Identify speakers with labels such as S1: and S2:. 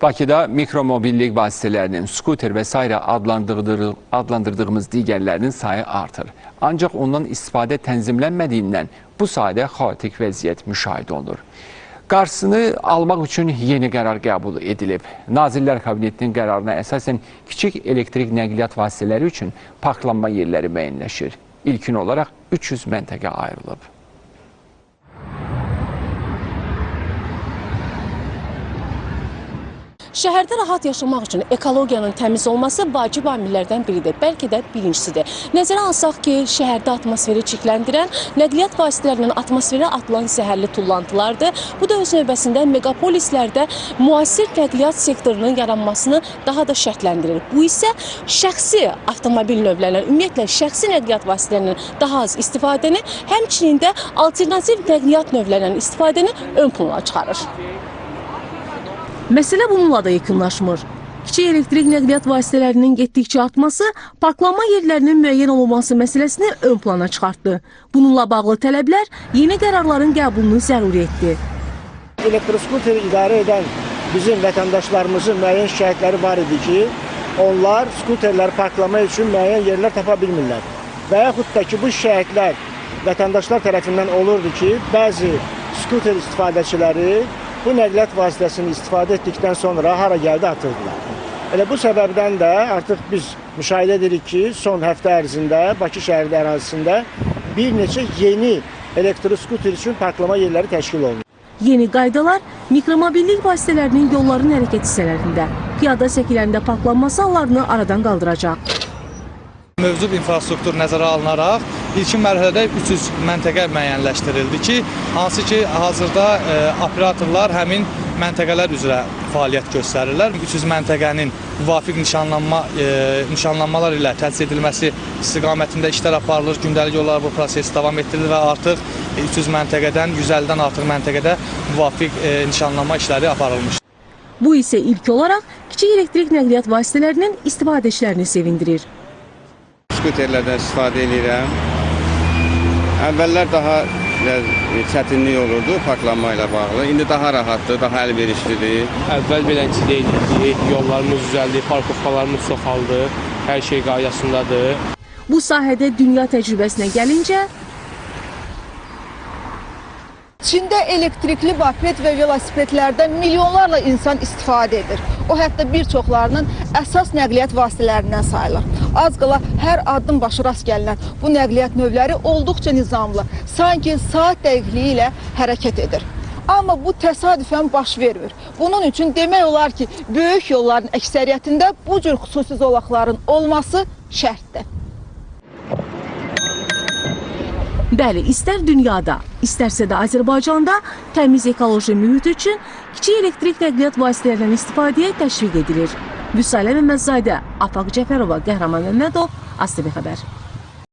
S1: Bakıda mikromobillik vasitələrinin, skuter və s. adlandırdığımız digərlərinin sayı artır. Ancaq ondan istifadə tənzimlənmədiyindən bu sayədə xaotik vəziyyət müşahidə olunur. Qarşısını almaq üçün yeni qərar qəbul edilib. Nazirlər Kabinetinin qərarına əsasən kiçik elektrik nəqliyyat vasitələri üçün parklanma yerləri müəyyənləşir. İlkin olaraq 300 məntəqə ayrılıb.
S2: Şəhərdə rahat yaşamaq üçün ekologiyanın təmiz olması vacib amillərdən biridir, bəlkə də birincisidir. Nəzərə alsaq ki, şəhərdə atmosferi çirkləndirən nəqliyyat vasitələrinin atmosferə atılan zəhərli tullantılardır. Bu da öz növbəsində megapolislərdə müasir nəqliyyat sektorunun yaranmasını daha da şərtləndirir. Bu isə şəxsi avtomobil növlərinin, ümumiyyətlə şəxsi nəqliyyat vasitələrinin daha az istifadəni, həmçinin də alternativ nəqliyyat növlərinin istifadəni ön plana çıxarır. Məsələ bununla da yekunlaşmır. Kiçik elektrik nəqliyyat vasitələrinin getdikcə artması, parklanma yerlərinin müəyyən olunması məsələsini ön plana çıxartdı. Bununla bağlı tələblər yeni qərarların qəbulunu zəruri etdi.
S3: Elektroskuteri idarə edən bizim vətəndaşlarımızın müəyyən şikayətləri var idi ki, onlar skuterləri parklama üçün müəyyən yerlər tapa bilmirlər. Və yaxud da ki, bu şikayətlər vətəndaşlar tərəfindən olurdu ki, bəzi skuter istifadəçiləri bu nəqliyyat vasitəsini istifadə etdikdən sonra hara gəldi atırdılar. Elə bu səbəbdən də artıq biz müşahidə edirik ki, son həftə ərzində Bakı şəhəri ərazisində bir neçə yeni elektroskuter üçün parklama yerləri təşkil olunur.
S2: Yeni qaydalar mikromobillik vasitələrinin yolların hərəkət hissələrində, piyada səkilərində parklanması hallarını aradan qaldıracaq.
S4: Mövcud infrastruktur nəzərə alınaraq ilkin mərhələdə 300 məntəqə müəyyənləşdirildi ki, hansı ki, hazırda operatorlar həmin məntəqələr üzrə fəaliyyət göstərirlər. 300 məntəqənin müvafiq nişanlanmalar ilə təsis edilməsi istiqamətində işlər aparılır, gündəlik olaraq bu proses davam etdirilir və artıq 300 məntəqədən 150-dən artıq məntəqədə müvafiq nişanlanma işləri aparılmışdır.
S2: Bu isə ilk olaraq kiçik elektrik nəqliyyat vasitələrinin istifadəçilərini sevindirir.
S5: Skuterlərdən istifadə edirəm. Əvvəllər daha çətinlik olurdu parklanma ilə bağlı. İndi daha rahatdır, daha əlverişlidir.
S6: Əvvəl beləncə deyildi, yollarımız düzəldi, parkovkalarımız çoxaldı, hər şey qaydasındadır.
S2: Bu sahədə dünya təcrübəsinə gəlincə,
S7: Çində elektrikli moped və velosipedlərdən milyonlarla insan istifadə edir. O hətta bir çoxlarının əsas nəqliyyat vasitələrindən sayılır. Az qala hər addım başı rast gəlinən bu nəqliyyat növləri olduqca nizamlı, sanki saat dəqiqliyi ilə hərəkət edir. Amma bu təsadüfən baş vermir. Bunun üçün demək olar ki, böyük yolların əksəriyyətində bu cür xüsusi zolaqların olması şərtdir.
S2: Bəli, istər dünyada, istərsə də Azərbaycanda təmiz ekoloji mühit üçün kiçik elektrik nəqliyyat vasitələrindən istifadəyə təşviq edilir. Vüsalə Məmmədzadə, Afaq Cəfərova, Qəhrəman Məmmədov, ASTV Xəbər.